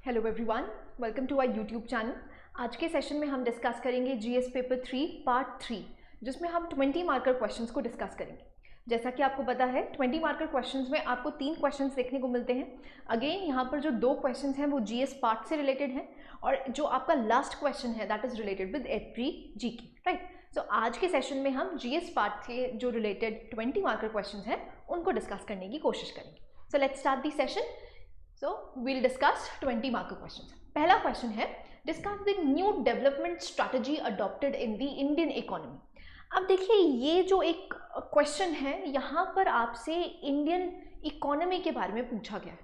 Hello everyone, welcome to our YouTube channel. आज के session में हम डिस्कस करेंगे जीएस पेपर 3 पार्ट 3, जिसमें हम 20 मार्कर क्वेश्चंस को डिस्कस करेंगे। जैसा कि आपको पता है 20 मार्कर क्वेश्चंस में आपको 3 क्वेश्चंस देखने को मिलते हैं। अगेन यहाँ पर जो 2 क्वेश्चंस हैं वो जीएस पार्ट से रिलेटेड हैं और जो आपका लास्ट क्वेश्चन है that is related with every GK, right. So आज के सेशन में हम जीएस पार्ट के जो रिलेटेड 20 मार्कर क्वेश्चंस हैं उनको डिस्कस करने की कोशिश करेंगे। So let's start the session. So we'll discuss 20 marker questions. पहला क्वेश्चन है, discuss the new development strategy adopted in the Indian economy. अब देखिए ये जो एक क्वेश्चन है यहाँ पर आपसे इंडियन इकोनॉमी के बारे में पूछा गया है,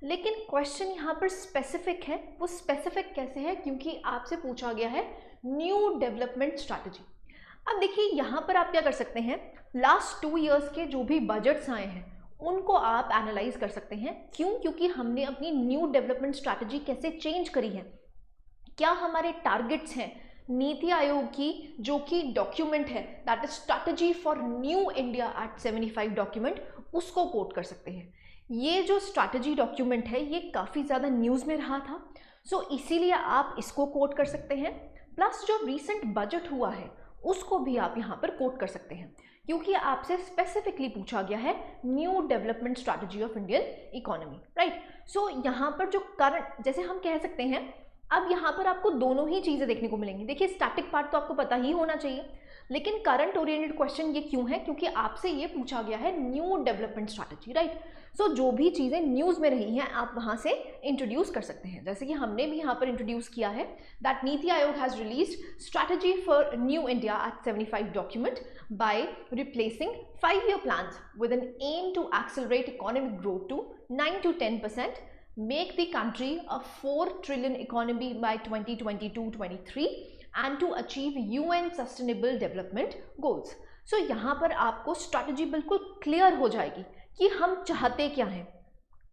लेकिन क्वेश्चन यहाँ पर स्पेसिफिक है। वो स्पेसिफिक कैसे है? क्योंकि आपसे पूछा गया है न्यू डेवलपमेंट स्ट्रैटेजी। अब देखिए यहाँ पर आप क्या कर सकते हैं, लास्ट 2 इयर्स के जो भी बजट्स आए हैं उनको आप एनालाइज कर सकते हैं। क्यों? क्योंकि हमने अपनी न्यू डेवलपमेंट स्ट्रैटेजी कैसे चेंज करी है, क्या हमारे टारगेट्स हैं। नीति आयोग की जो कि डॉक्यूमेंट है that is strategy for new India at 75 document, उसको कोट कर सकते हैं। ये जो स्ट्रैटेजी डॉक्यूमेंट है ये काफ़ी ज़्यादा न्यूज़ में रहा था, सो इसीलिए आप इसको कोट कर सकते हैं। प्लस जो रिसेंट बजट हुआ है उसको भी आप यहाँ पर कोट कर सकते हैं, क्योंकि आपसे स्पेसिफिकली पूछा गया है new development strategy of Indian economy, right. So यहाँ पर जो करंट, जैसे हम कह सकते हैं, अब यहाँ पर आपको दोनों ही चीज़ें देखने को मिलेंगी। देखिए स्टैटिक पार्ट तो आपको पता ही होना चाहिए, लेकिन करंट ओरिएंटेड क्वेश्चन ये क्यों है? क्योंकि आपसे ये पूछा गया है न्यू डेवलपमेंट स्ट्रैटेजी, राइट। सो जो भी चीज़ें न्यूज़ में रही हैं आप वहाँ से इंट्रोड्यूस कर सकते हैं। जैसे कि हमने भी यहाँ पर इंट्रोड्यूस किया है that NITI Aayog has released strategy for new India at 75 document by replacing 5-year plans with an aim to accelerate economic growth to 9 to 10%, make the country a 4 trillion economy by 2022-23 and to achieve UN Sustainable Development Goals. So यहाँ पर आपको strategy बिल्कुल clear हो जाएगी कि हम चाहते क्या हैं।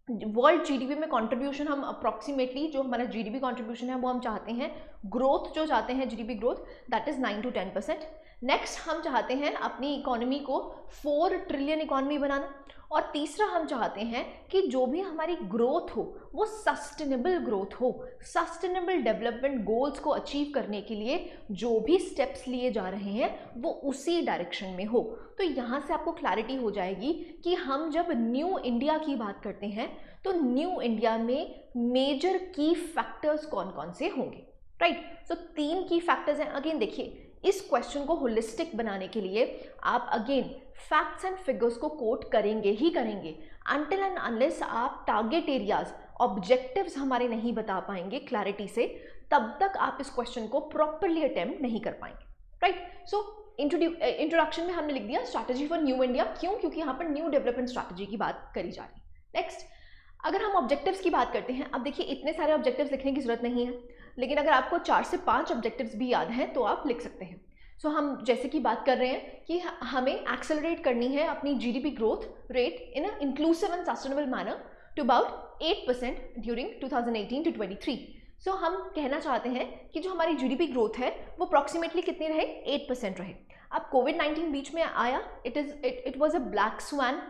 वर्ल्ड जीडीपी में कंट्रीब्यूशन हम अप्रॉक्सीमेटली, जो हमारा जीडीपी कंट्रीब्यूशन है वो हम चाहते हैं, ग्रोथ जो चाहते हैं GDP growth that is 9 to 10%। Next हम चाहते हैं अपनी इकोनॉमी को 4 ट्रिलियन इकोनॉमी बनाना, और तीसरा हम चाहते हैं कि जो भी हमारी ग्रोथ हो वो सस्टेनेबल ग्रोथ हो। सस्टेनेबल डेवलपमेंट गोल्स को अचीव करने के लिए जो भी स्टेप्स लिए जा रहे हैं वो उसी डायरेक्शन में हो। तो यहाँ से आपको क्लैरिटी हो जाएगी कि हम जब न्यू इंडिया की बात करते हैं तो न्यू इंडिया में मेजर की फैक्टर्स कौन कौन से होंगे, राइट। सो 3 की फैक्टर्स हैं। अगेन देखिए इस क्वेश्चन को होलिस्टिक बनाने के लिए आप अगेन फैक्ट्स एंड फिगर्स को कोट करेंगे ही करेंगे। अनटिल एंड अनलेस आप टारगेट एरियाज, ऑब्जेक्टिव्स हमारे नहीं बता पाएंगे क्लैरिटी से, तब तक आप इस क्वेश्चन को प्रॉपरली अटेम्प्ट नहीं कर पाएंगे, राइट। सो इंट्रोडक्शन में हमने लिख दिया स्ट्रैटेजी फॉर न्यू इंडिया। क्यों? क्योंकि यहाँ पर न्यू डेवलपमेंट स्ट्रैटेजी की बात करी जा रही है। नेक्स्ट, अगर हम ऑब्जेक्टिव्स की बात करते हैं, अब देखिए इतने सारे ऑब्जेक्टिव्स लिखने की जरूरत नहीं है, लेकिन अगर आपको 4 से 5 ऑब्जेक्टिव्स भी याद हैं तो आप लिख सकते हैं। सो हम जैसे कि बात कर रहे हैं कि हमें एक्सेलरेट करनी है अपनी GDP growth rate in a inclusive and sustainable manner to about 8% during 2018 to 23। So हम कहना चाहते हैं कि जो हमारी जीडीपी ग्रोथ है वो अप्रॉक्सीमेटली कितनी रहे, 8% रहे। अब कोविड-19 बीच में आया, it was a black swan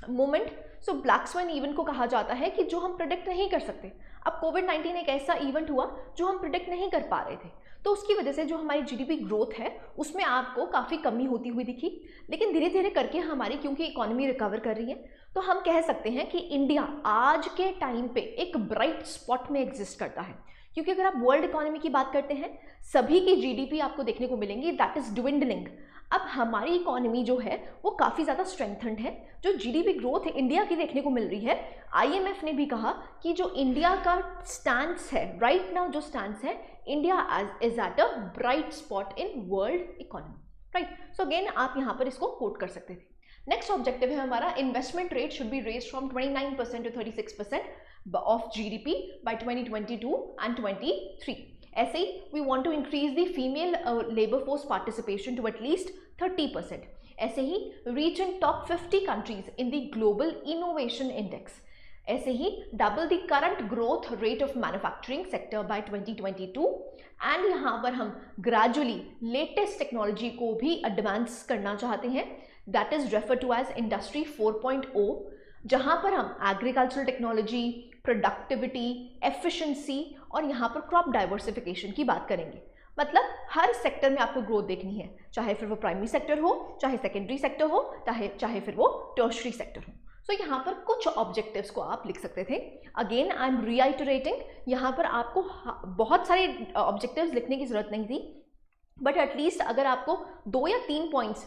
moment. So black swan event को कहा जाता है कि जो हम प्रिडिक्ट नहीं कर सकते। अब कोविड-19 एक ऐसा इवेंट हुआ जो हम प्रिडिक्ट नहीं कर पा रहे थे, तो उसकी वजह से जो हमारी जीडीपी ग्रोथ है उसमें आपको काफ़ी कमी होती हुई दिखी। लेकिन धीरे धीरे करके हमारी, क्योंकि इकोनॉमी रिकवर कर रही है, तो हम कह सकते हैं कि इंडिया आज के टाइम पे एक ब्राइट स्पॉट में एग्जिस्ट करता है। क्योंकि अगर आप वर्ल्ड इकोनॉमी की बात करते हैं, सभी की जीडीपी आपको देखने को मिलेंगी दैट इज ड्विंडलिंग। अब हमारी इकोनॉमी जो है वो काफ़ी ज़्यादा स्ट्रेंथन्ड है। जो जीडीपी ग्रोथ इंडिया की देखने को मिल रही है, आईएमएफ ने भी कहा कि जो इंडिया का स्टैंस है राइट नाउ, जो स्टैंस है, India is at a bright spot in world economy, right. So again आप यहाँ पर इसको कोट कर सकते थे। नेक्स्ट ऑब्जेक्टिव है हमारा, investment rate should be raised from 29% to 36% of GDP by 2022 and 23। ऐसे ही we want to increase the female labour force participation to at least 30%। ऐसे ही reach in top 50 countries in the global innovation index. ऐसे ही double the current growth rate of manufacturing sector by 2022। And यहाँ पर हम gradually latest technology को भी advance करना चाहते हैं, that is refer to as industry 4.0, जहाँ पर हम एग्रीकल्चरल टेक्नोलॉजी, प्रोडक्टिविटी, एफिशिएंसी और यहाँ पर क्रॉप डाइवर्सिफिकेशन की बात करेंगे। मतलब हर सेक्टर में आपको ग्रोथ देखनी है, चाहे फिर वो प्राइमरी सेक्टर हो, चाहे सेकेंडरी सेक्टर हो, चाहे फिर वो टर्शरी सेक्टर हो। सो यहाँ पर कुछ ऑब्जेक्टिव्स को आप लिख सकते थे। अगेन आई एम रीआइटरेटिंग, यहाँ पर आपको बहुत सारे ऑब्जेक्टिव्स लिखने की जरूरत नहीं थी, बट एटलीस्ट अगर आपको 2 या 3 पॉइंट्स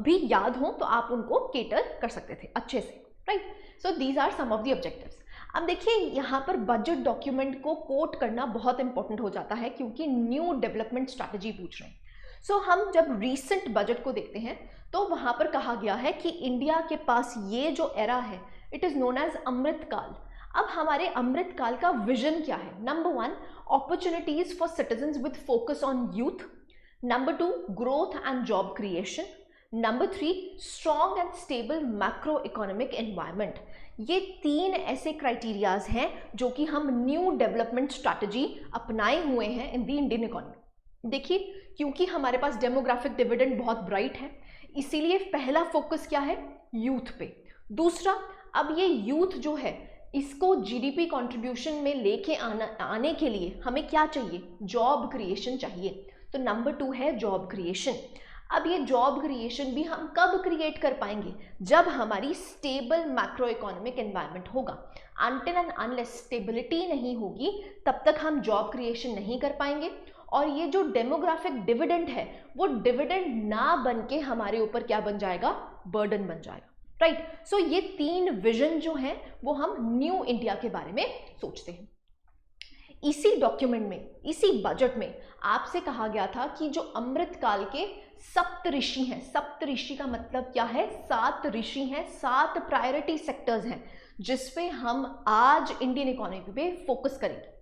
भी याद हो तो आप उनको केटर कर सकते थे अच्छे से, right. So these are some of the objectives. अब देखिए यहाँ पर बजट डॉक्यूमेंट को कोट करना बहुत इंपॉर्टेंट हो जाता है क्योंकि न्यू डेवलपमेंट स्ट्रैटेजी पूछ रहे हैं। सो हम जब रीसेंट बजट को देखते हैं तो वहाँ पर कहा गया है कि इंडिया के पास ये जो एरा है इट इज़ नोन एज अमृतकाल। अब हमारे अमृतकाल का विजन क्या है? Number 1, opportunities for citizens with focus on youth. Number 2, growth and job creation. Number 3, strong and stable macro economic environment. ये 3 ऐसे क्राइटेरियाज हैं जो कि हम न्यू डेवलपमेंट स्ट्रैटेजी अपनाए हुए हैं इन द इंडियन इकोनॉमी। देखिए, क्योंकि हमारे पास डेमोग्राफिक डिविडेंड बहुत ब्राइट है, इसीलिए पहला फोकस क्या है? यूथ पे। दूसरा, अब ये यूथ जो है इसको जीडीपी कंट्रीब्यूशन में लेके आने के लिए हमें क्या चाहिए? जॉब क्रिएशन चाहिए। तो नंबर 2 है जॉब क्रिएशन। अब ये जॉब क्रिएशन भी हम कब क्रिएट कर पाएंगे? जब हमारी स्टेबल मैक्रो इकोनॉमिक एनवायरनमेंट होगा। अनटिल एंड अनलेस स्टेबिलिटी नहीं होगी तब तक हम जॉब क्रिएशन नहीं कर पाएंगे, और ये जो डेमोग्राफिक डिविडेंड है वो डिविडेंड ना बन के हमारे ऊपर क्या बन जाएगा? बर्डन बन जाएगा, राइट। सो ये 3 विजन जो हैं वो हम न्यू इंडिया के बारे में सोचते हैं। इसी डॉक्यूमेंट में, इसी बजट में आपसे कहा गया था कि जो अमृतकाल के सप्तऋषि हैं, सप्तऋषि का मतलब क्या है? 7 ऋषि हैं, 7 प्रायोरिटी सेक्टर्स हैं जिसपे हम आज इंडियन इकोनॉमी पे फोकस करेंगे।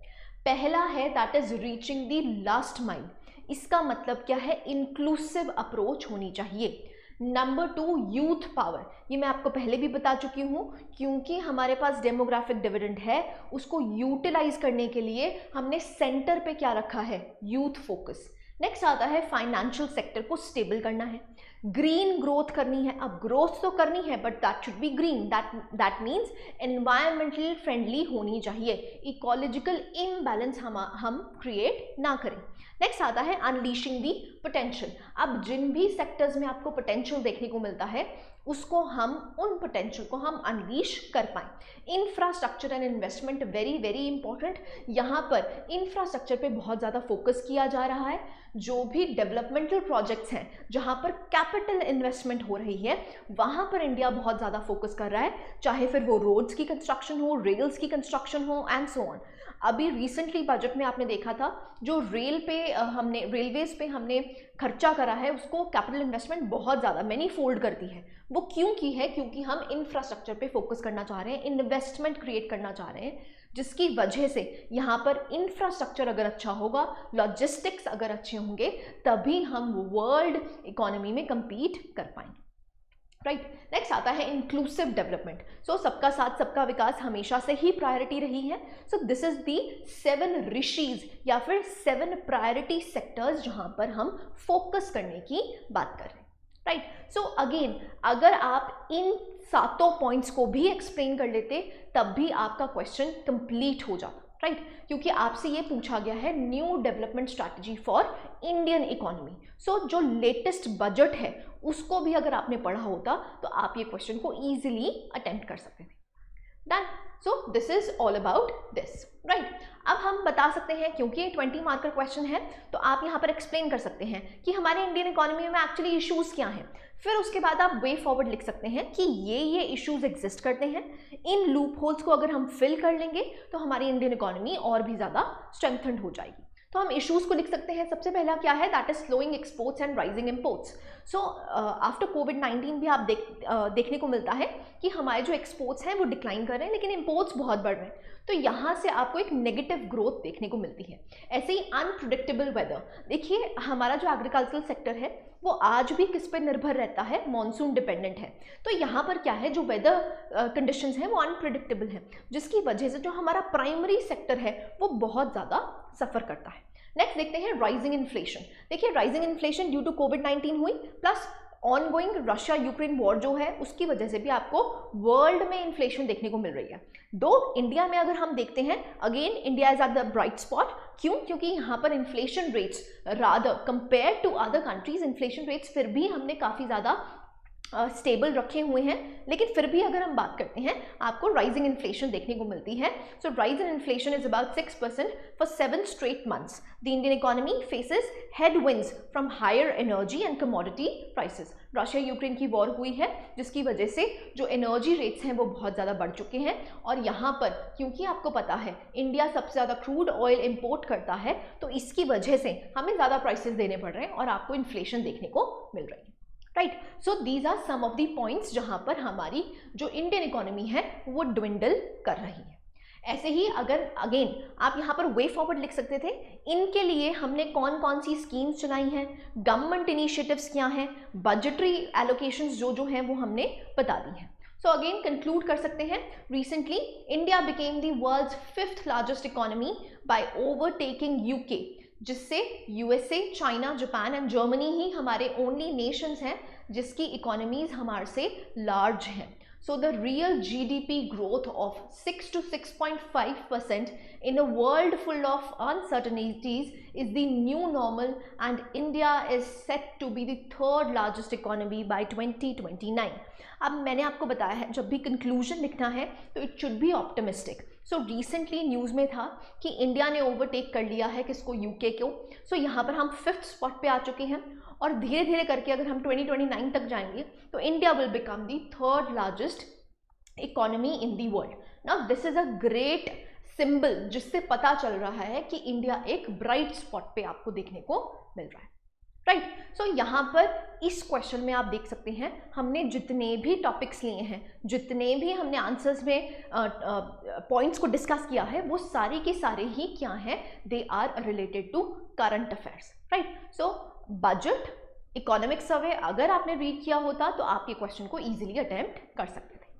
पहला है that is reaching the last mile. इसका मतलब क्या है? इंक्लूसिव अप्रोच होनी चाहिए। Number 2, youth power. ये मैं आपको पहले भी बता चुकी हूँ, क्योंकि हमारे पास डेमोग्राफिक डिविडेंड है, उसको यूटिलाइज करने के लिए हमने सेंटर पे क्या रखा है? Youth focus. नेक्स्ट आता है फाइनेंशियल सेक्टर को स्टेबल करना है, ग्रीन ग्रोथ करनी है। अब ग्रोथ तो करनी है but that should be green, that means environmentally friendly होनी चाहिए, इकोलॉजिकल इम्बैलेंस हम क्रिएट ना करें। नेक्स्ट आता है अनलीशिंग दी पोटेंशियल। अब जिन भी सेक्टर्स में आपको पोटेंशियल देखने को मिलता है उसको हम, उन पोटेंशियल को हम अनलीश कर पाएँ। Infrastructure and investment very very important. यहाँ पर इंफ्रास्ट्रक्चर पे बहुत ज़्यादा फोकस किया जा रहा है। जो भी डेवलपमेंटल प्रोजेक्ट्स हैं जहाँ पर कैपिटल इन्वेस्टमेंट हो रही है वहाँ पर इंडिया बहुत ज़्यादा फोकस कर रहा है, चाहे फिर वो रोड्स की कंस्ट्रक्शन हो, रेल्स की कंस्ट्रक्शन हो एंड सो ऑन। अभी रिसेंटली बजट में आपने देखा था जो रेलवेज पे हमने खर्चा करा है उसको कैपिटल इन्वेस्टमेंट बहुत ज़्यादा मैनी फोल्ड करती है। वो क्यों की है? क्योंकि हम इंफ्रास्ट्रक्चर पे फोकस करना चाह रहे हैं, इन्वेस्टमेंट क्रिएट करना चाह रहे हैं, जिसकी वजह से यहाँ पर इंफ्रास्ट्रक्चर अगर अच्छा होगा, लॉजिस्टिक्स अगर अच्छे होंगे, तभी हम वर्ल्ड इकोनॉमी में compete कर पाएंगे, राइट। नेक्स्ट आता है इंक्लूसिव डेवलपमेंट। सो सबका साथ सबका विकास हमेशा से ही प्रायोरिटी रही है। So this is the 7 rishis या फिर 7 प्रायोरिटी सेक्टर्स जहां पर हम फोकस करने की बात कर रहे हैं, राइट। सो अगेन अगर आप इन 7 पॉइंट्स को भी एक्सप्लेन कर लेते तब भी आपका क्वेश्चन कंप्लीट हो जाता, राइट। क्योंकि आपसे ये पूछा गया है new development strategy for Indian economy. So जो लेटेस्ट बजट है उसको भी अगर आपने पढ़ा होता तो आप ये क्वेश्चन को इजीली अटेम्प्ट कर सकते थे। Done. So this is all about this, right. अब हम बता सकते हैं, क्योंकि ये 20 मार्कर क्वेश्चन है तो आप यहाँ पर एक्सप्लेन कर सकते हैं कि हमारे इंडियन इकोनॉमी में एक्चुअली इश्यूज क्या हैं। फिर उसके बाद आप वे फॉरवर्ड लिख सकते हैं कि ये इश्यूज एग्जिस्ट करते हैं, इन लूप होल्स को अगर हम फिल कर लेंगे तो हमारी इंडियन इकोनॉमी और भी ज़्यादा स्ट्रेंथन्ड हो जाएगी। तो हम इश्यूज को लिख सकते हैं। सबसे पहला क्या है? That is slowing exports and rising imports. So after कोविड-19 भी आप देखने को मिलता है कि हमारे जो एक्सपोर्ट्स हैं वो डिक्लाइन कर रहे हैं लेकिन इम्पोर्ट्स बहुत बढ़ रहे हैं, तो यहाँ से आपको एक नेगेटिव ग्रोथ देखने को मिलती है। ऐसे ही अनप्रिडिक्टेबल वेदर। देखिए हमारा जो एग्रीकल्चरल सेक्टर है वो आज भी किस पे निर्भर रहता है? मॉनसून डिपेंडेंट है। तो यहाँ पर क्या है, जो वेदर कंडीशंस हैं वो अनप्रिडिक्टेबल है, जिसकी वजह से जो हमारा प्राइमरी सेक्टर है वो बहुत ज़्यादा सफ़र करता है। नेक्स्ट देखते हैं राइजिंग इन्फ्लेशन। देखिए राइजिंग इन्फ्लेशन ड्यू टू कोविड-19 हुई, plus ongoing Russia Ukraine war जो है उसकी वजह से भी आपको वर्ल्ड में इन्फ्लेशन देखने को मिल रही है। दो इंडिया में अगर हम देखते हैं, again India is at the bright spot. क्यों? क्योंकि यहाँ पर inflation rates rather compare to other countries, inflation rates फिर भी हमने काफ़ी ज़्यादा स्टेबल रखे हुए हैं। लेकिन फिर भी अगर हम बात करते हैं, आपको राइजिंग इन्फ्लेशन देखने को मिलती है। So rise in inflation is about 6% for 7 straight months. The Indian economy faces headwinds from higher energy and commodity prices. Russia Ukraine की वॉर हुई है जिसकी वजह से जो एनर्जी रेट्स हैं वो बहुत ज़्यादा बढ़ चुके हैं, और यहाँ पर क्योंकि आपको पता है इंडिया सबसे ज़्यादा क्रूड ऑयल इंपोर्ट करता है, तो इसकी वजह से हमें ज़्यादा प्राइसेस देने पड़ रहे हैं और आपको इन्फ्लेशन देखने को मिल रही है। Right, so these are some of the points जहाँ पर हमारी जो इंडियन इकोनॉमी है वो ड्विंडल कर रही है। ऐसे ही अगर अगेन आप यहाँ पर वे फॉरवर्ड लिख सकते थे, इनके लिए हमने कौन कौन सी स्कीम्स चलाई हैं, गवर्नमेंट इनिशिएटिव्स क्या हैं, बजटरी एलोकेशंस जो हैं वो हमने बता दी हैं। सो अगेन कंक्लूड कर सकते हैं, recently India became the world's 5th largest economy by overtaking UK, जिससे USA, China, Japan and Germany ही हमारे ओनली नेशंस हैं जिसकी इकोनॉमीज हमारे से लार्ज हैं। So the real GDP growth of 6 to 6.5% in a world full of uncertainties is the new normal, and India is set to be the 3rd largest economy by 2029. अब मैंने आपको बताया है जब भी कंक्लूजन लिखना है तो it should be optimistic. So recently news में था कि इंडिया ने ओवरटेक कर लिया है किसको, यूके को। सो यहाँ पर हम 5th स्पॉट पे आ चुके हैं, और धीरे धीरे करके अगर हम 2029 तक जाएंगे तो India will become the 3rd largest economy in the world. Now this is a great symbol जिससे पता चल रहा है कि इंडिया एक ब्राइट स्पॉट पे आपको देखने को मिल रहा है। राइट, सो यहाँ पर इस क्वेश्चन में आप देख सकते हैं हमने जितने भी टॉपिक्स लिए हैं, जितने भी हमने आंसर्स में पॉइंट्स को डिस्कस किया है, वो सारे के सारे ही क्या हैं, they are related to current affairs. Right, so budget, economic survey अगर आपने रीड किया होता तो आप ये क्वेश्चन को इजीली अटेम्प्ट कर सकते थे।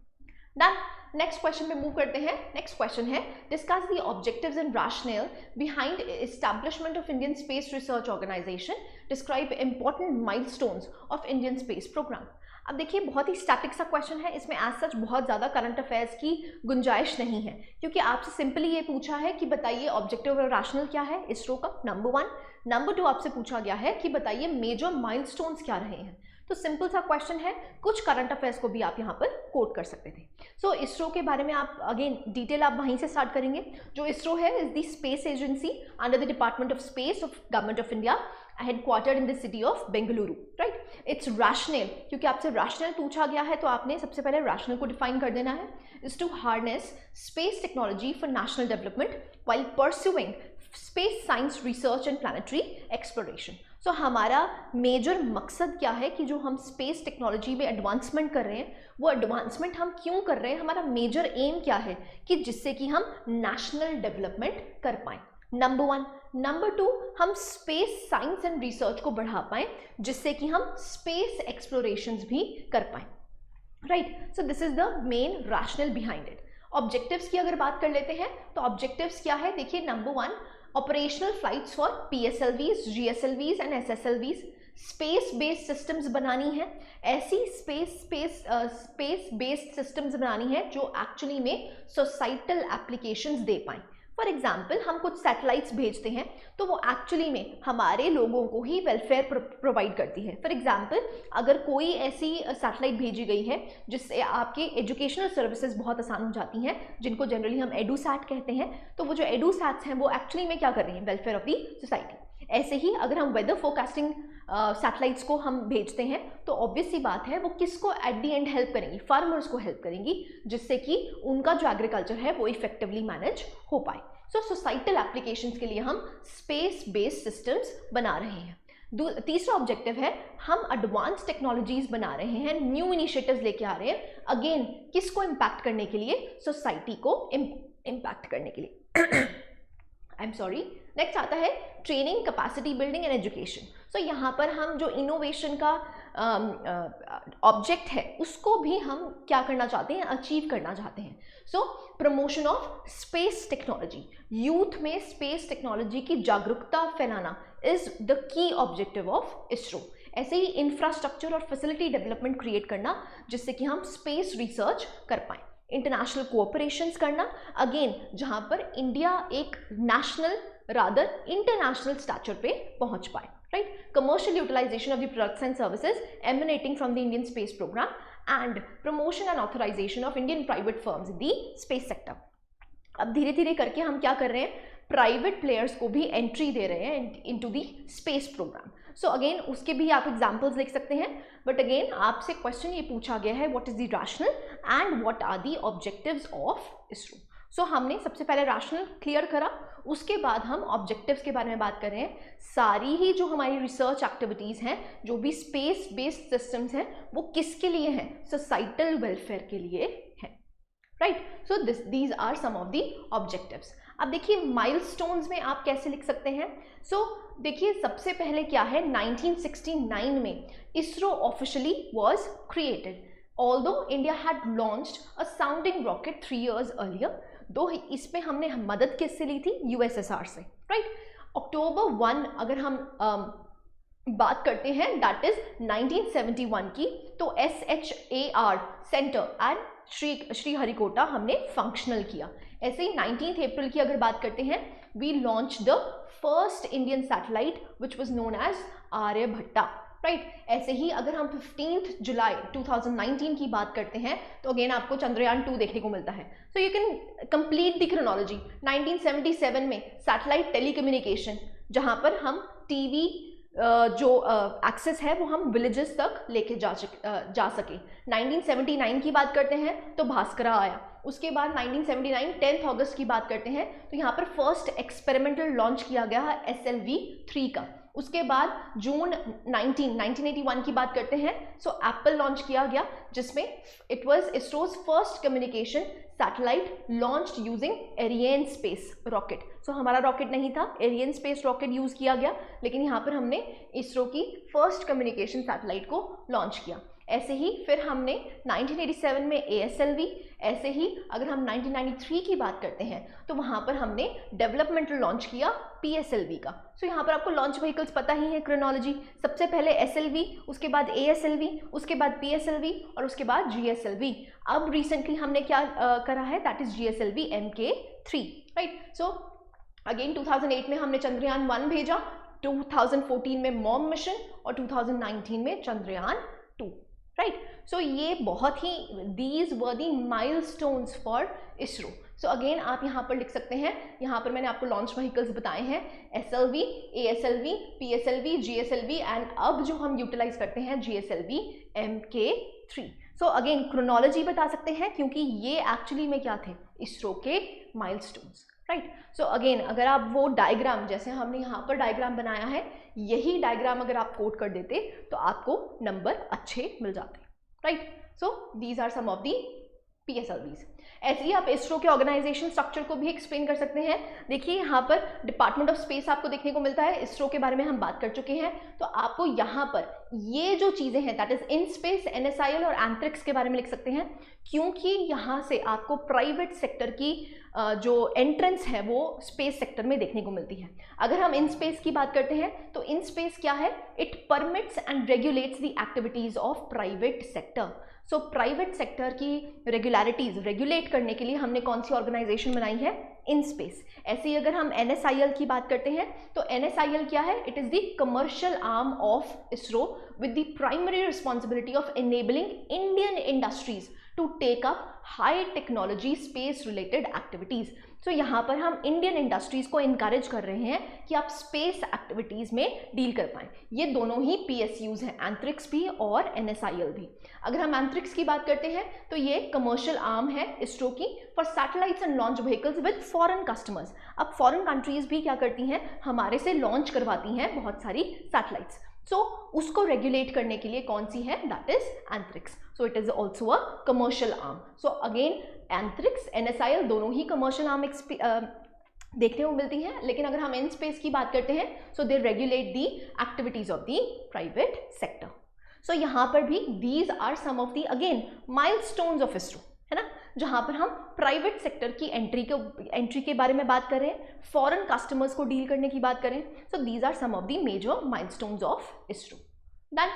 डन, नेक्स्ट क्वेश्चन पे मूव करते हैं। नेक्स्ट क्वेश्चन है, discuss the objectives and rational behind establishment of Indian space research organisation, describe important milestones of Indian space programme. अब देखिए बहुत ही स्टैटिक सा क्वेश्चन है, इसमें एज सच बहुत ज़्यादा करंट अफेयर्स की गुंजाइश नहीं है, क्योंकि आपसे सिंपली ये पूछा है कि बताइए ऑब्जेक्टिव और रैशनल क्या है इसरो का, नंबर 1। नंबर 2 आपसे पूछा गया है कि बताइए मेजर माइलस्टोन्स क्या रहे हैं। तो सिंपल सा क्वेश्चन है, कुछ करंट अफेयर्स को भी आप यहाँ पर कोट कर सकते थे। सो इसरो के बारे में आप अगेन डिटेल आप वहीं से स्टार्ट करेंगे। जो इसरो है is the space agency under the department of space of government of India, headquartered in the city of Bengaluru. Right, it's rational, क्योंकि आपसे रैशनल पूछा गया है तो आपने सबसे पहले रैशनल को डिफाइन कर देना है। Is to harness space technology for national development while pursuing space science research and planetary exploration. So हमारा मेजर मकसद क्या है कि जो हम स्पेस टेक्नोलॉजी में एडवांसमेंट कर रहे हैं, वो एडवांसमेंट हम क्यों कर रहे हैं, हमारा मेजर एम क्या है कि जिससे कि हम नेशनल डेवलपमेंट कर पाएँ, नंबर 1। नंबर 2, हम स्पेस साइंस एंड रिसर्च को बढ़ा पाएँ जिससे कि हम स्पेस एक्सप्लोरेशंस भी कर पाएँ। Right, so this is the main rational behind it. Objectives की अगर बात कर लेते हैं तो ऑब्जेक्टिव्स क्या है, देखिए number 1, operational flights for PSLVs, GSLVs and SSLVs, space based systems बनानी है। ऐसी स्पेस बेस्ड सिस्टम्स बनानी है जो एक्चुअली में सोसाइटल एप्लीकेशंस दे पाएँ। फॉर एग्जाम्पल हम कुछ सैटेलाइट्स भेजते हैं तो वो एक्चुअली में हमारे लोगों को ही वेलफेयर प्रोवाइड करती है। फॉर एग्जाम्पल अगर कोई ऐसी सैटेलाइट भेजी गई है जिससे आपके एजुकेशनल सर्विसेज बहुत आसान हो जाती हैं, जिनको जनरली हम एडूसैट कहते हैं, तो वो जो एडूसैट्स हैं वो एक्चुअली में क्या कर रही हैं, वेलफेयर ऑफ दी सोसाइटी। ऐसे ही अगर हम वेदर फोरकास्टिंग सैटेलाइट्स को हम भेजते हैं तो ऑब्वियस सी बात है वो किसको एट दी एंड हेल्प करेंगी, फार्मर्स को हेल्प करेंगी, जिससे कि उनका जो एग्रीकल्चर है वो इफेक्टिवली मैनेज हो पाए। सो सोसाइटल एप्लीकेशंस के लिए हम स्पेस बेस्ड सिस्टम्स बना रहे हैं। तीसरा ऑब्जेक्टिव है हम एडवांस टेक्नोलॉजीज बना रहे हैं, न्यू इनिशिएटिव्स लेके आ रहे हैं, अगेन किसको इम्पैक्ट करने के लिए, सोसाइटी को इम्पैक्ट करने के लिए। I am sorry. नेक्स्ट आता है training, capacity building and education. So यहाँ पर हम जो इनोवेशन का ऑब्जेक्ट है उसको भी हम क्या करना चाहते हैं, अचीव करना चाहते हैं। So promotion of space technology, youth में स्पेस टेक्नोलॉजी की जागरूकता फैलाना is the key objective of ISRO. ऐसे ही इंफ्रास्ट्रक्चर और फैसिलिटी डेवलपमेंट क्रिएट करना जिससे कि हम स्पेस रिसर्च कर पाएँ। इंटरनेशनल कोऑपरेशंस करना, अगेन जहाँ पर इंडिया एक नेशनल रादर इंटरनेशनल स्टैचर पे पहुँच पाए, right. Commercial utilisation of the products and services emanating from the Indian space programme and promotion and authorisation of Indian private firms in the space sector. अब धीरे धीरे करके हम क्या कर रहे हैं, प्राइवेट प्लेयर्स को भी एंट्री दे रहे हैं into the space programme. So again उसके भी आप एग्जांपल्स लिख सकते हैं, बट अगेन आपसे क्वेश्चन ये पूछा गया है what is the rationale and what are the objectives of ISRO. So हमने सबसे पहले रैशनल क्लियर करा, उसके बाद हम ऑब्जेक्टिव्स के बारे में बात कर रहे हैं। सारी ही जो हमारी रिसर्च एक्टिविटीज़ हैं, जो भी स्पेस बेस्ड सिस्टम्स हैं, वो किसके लिए हैं, सोसाइटल वेलफेयर के लिए हैं, right. So these are some of the objectives. अब देखिए माइलस्टोन्स में आप कैसे लिख सकते हैं। सो देखिए सबसे पहले क्या है, 1969 में ISRO officially was created, although India had launched a sounding rocket 3 years earlier, दो इसमें हमने मदद किससे ली थी, यूएसएसआर से, राइट। अक्टूबर 1 अगर हम बात करते हैं दैट इज 1971 की, तो SHAR सेंटर एंड श्रीहरिकोटा हमने फंक्शनल किया। ऐसे ही 19 अप्रैल की अगर बात करते हैं, we launch the first Indian satellite which was known as Aryabhatta, right. ऐसे ही अगर हम 15 जुलाई 2019 की बात करते हैं तो अगेन आपको चंद्रयान 2 देखने को मिलता है। So you can complete the chronology. 1977 में सैटेलाइट टेलीकम्युनिकेशन, जहां पर हम टीवी जो एक्सेस है वो हम विलेजेस तक लेके जा सके। 1979 की बात करते हैं तो भास्करा आया। उसके बाद 1979 10 अगस्त की बात करते हैं तो यहाँ पर फर्स्ट एक्सपेरिमेंटल लॉन्च किया गया है SLV-3 का। उसके बाद जून 1981 की बात करते हैं, सो एप्पल लॉन्च किया गया, जिसमें it was ISRO's first communication satellite launched using Ariane space rocket. So हमारा रॉकेट नहीं था, एरियन स्पेस रॉकेट यूज किया गया, लेकिन यहाँ पर हमने इसरो की फर्स्ट कम्युनिकेशन सैटेलाइट को लॉन्च किया। ऐसे ही फिर हमने 1987 में ASLV, ऐसे ही अगर हम 1993 की बात करते हैं तो वहाँ पर हमने डेवलपमेंटल लॉन्च किया PSLV का। सो यहाँ पर आपको लॉन्च व्हीकल्स पता ही है क्रोनोलॉजी, सबसे पहले SLV, उसके बाद ASLV, उसके बाद PSLV और उसके बाद GSLV। अब रिसेंटली हमने क्या करा है, that is GSLV MK3, right. So again 2008 में हमने चंद्रयान 1 भेजा, 2014 में मॉम मिशन और 2019 में चंद्रयान 2, राइट। सो ये बहुत ही these were the milestones for ISRO. So again आप यहाँ पर लिख सकते हैं, यहाँ पर मैंने आपको लॉन्च व्हीकल्स बताए हैं, SLV, ASLV, PSLV, GSLV and अब जो हम यूटिलाइज करते हैं GSLV MK3। So again chronology बता सकते हैं क्योंकि ये एक्चुअली में क्या थे, इसरो के माइलस्टोन्स, राइट। सो अगेन अगर आप वो डायग्राम, जैसे हमने यहाँ पर डायग्राम बनाया है, यही डायग्राम अगर आप कोड कर देते तो आपको नंबर अच्छे मिल जाते, right. So these are some of the PSLVs। ऐसे ही आप इसरो के ऑर्गेनाइजेशन स्ट्रक्चर को भी एक्सप्लेन कर सकते हैं। देखिए यहाँ पर डिपार्टमेंट ऑफ स्पेस आपको देखने को मिलता है, इसरो के बारे में हम बात कर चुके हैं, तो आपको यहाँ पर ये जो चीज़ें हैं that is in space, NSIL और एंथ्रिक्स के बारे में लिख सकते हैं, क्योंकि यहाँ से आपको प्राइवेट सेक्टर की जो एंट्रेंस है वो स्पेस सेक्टर में देखने को मिलती है। अगर हम इन स्पेस की बात करते हैं तो इन स्पेस क्या है, it permits and regulates the activities of private sector. So private sector की रेगुलरिटीज रेगुलेट करने के लिए हमने कौन सी ऑर्गेनाइजेशन बनाई है, इन स्पेस। ऐसे ही अगर हम NSIL की बात करते हैं तो NSIL क्या है, it is the commercial arm of ISRO with the primary responsibility of enabling Indian industries to take up high technology space related activities. So यहाँ पर हम इंडियन इंडस्ट्रीज को इनकरेज कर रहे हैं कि आप स्पेस एक्टिविटीज में डील कर पाएं। ये दोनों ही PSUs हैं, एंथ्रिक्स भी और NSIL भी। अगर हम एंथ्रिक्स की बात करते हैं तो ये कमर्शियल आर्म है इसरो की for satellites and launch vehicles with foreign customers. अब फॉरेन कंट्रीज भी क्या करती हैं, हमारे से लॉन्च करवाती हैं बहुत सारी सैटेलाइट्स। सो उसको रेगुलेट करने के लिए कौन सी है, that is Antrix. So it is also a commercial arm. So again Antrix, NSIL दोनों ही कमर्शियल आर्म देखने को मिलती हैं, लेकिन अगर हम इन स्पेस की बात करते हैं so they regulate the activities of the private sector. So यहाँ पर भी these are some of the again milestones of ISRO, है ना, जहाँ पर हम प्राइवेट सेक्टर की एंट्री के बारे में बात करें, फॉरेन कस्टमर्स को डील करने की बात करें। So these are some of the major milestones of ISRO. Done.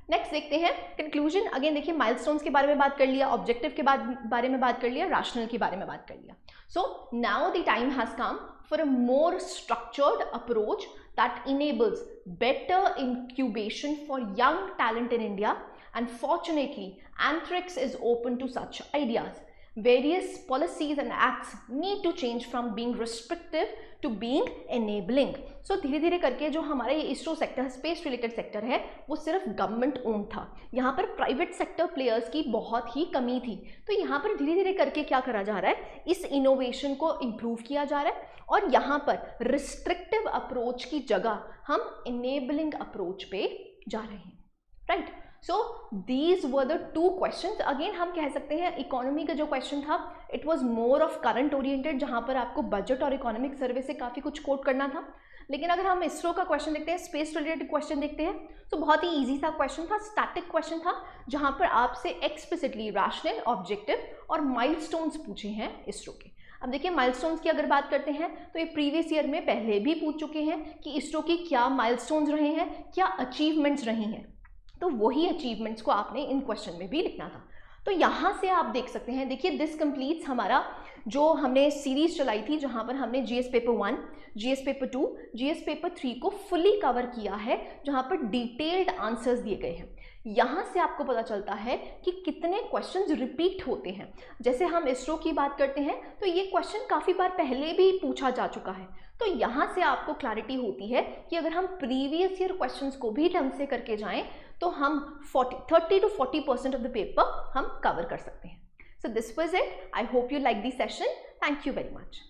Next देखते हैं कंक्लूजन। अगेन देखिए माइलस्टोन्स के बारे में बात कर लिया, ऑब्जेक्टिव के बारे में बात कर लिया, रैशनल के बारे में बात कर लिया. So now the time has come for a more structured approach that enables better incubation for young talent in India, and fortunately Anthrax is open to such ideas. Various policies and acts need to change from being restrictive to being enabling. So धीरे धीरे करके जो हमारा ये ISRO sector, space related sector है, वो सिर्फ government own था. यहाँ पर प्राइवेट सेक्टर प्लेयर्स की बहुत ही कमी थी. तो यहाँ पर धीरे धीरे करके क्या करा जा रहा है, इस इनोवेशन को इम्प्रूव किया जा रहा है और यहाँ पर रिस्ट्रिक्टिव अप्रोच की जगह हम इनेबलिंग अप्रोच पे जा रहे हैं. Right. So these were the two questions. Again हम कह सकते हैं इकोनॉमी का जो क्वेश्चन था it was more of current oriented, जहां पर आपको बजट और इकोनॉमिक सर्वे से काफ़ी कुछ कोट करना था. लेकिन अगर हम इसरो का क्वेश्चन देखते हैं, स्पेस रिलेटेड क्वेश्चन देखते हैं, तो बहुत ही इजी सा क्वेश्चन था, स्टैटिक क्वेश्चन था, जहां पर आपसे एक्सप्लिसिटली रैशनल, ऑब्जेक्टिव और माइलस्टोन्स पूछे हैं इसरो के. अब देखिए माइलस्टोन्स की अगर बात करते हैं तो ये प्रीवियस ईयर में पहले भी पूछ चुके हैं कि इसरो की क्या माइलस्टोन्स रहे हैं, क्या अचीवमेंट्स रही हैं. तो वही अचीवमेंट्स को आपने इन क्वेश्चन में भी लिखना था. तो यहाँ से आप देख सकते हैं, देखिए दिस कंप्लीट्स हमारा जो हमने सीरीज चलाई थी, जहाँ पर हमने GS paper 1, GS paper 2, GS paper 3 को फुली कवर किया है, जहाँ पर डिटेल्ड आंसर्स दिए गए हैं. यहाँ से आपको पता चलता है कि कितने क्वेश्चंस रिपीट होते हैं. जैसे हम इसरो की बात करते हैं तो ये क्वेश्चन काफ़ी बार पहले भी पूछा जा चुका है. तो यहाँ से आपको क्लैरिटी होती है कि अगर हम प्रीवियस ईयर क्वेश्चंस को भी ढंग से करके जाएं तो हम 30 to 40% ऑफ द पेपर हम कवर कर सकते हैं. So this was it. I hope you like this session. Thank you very much.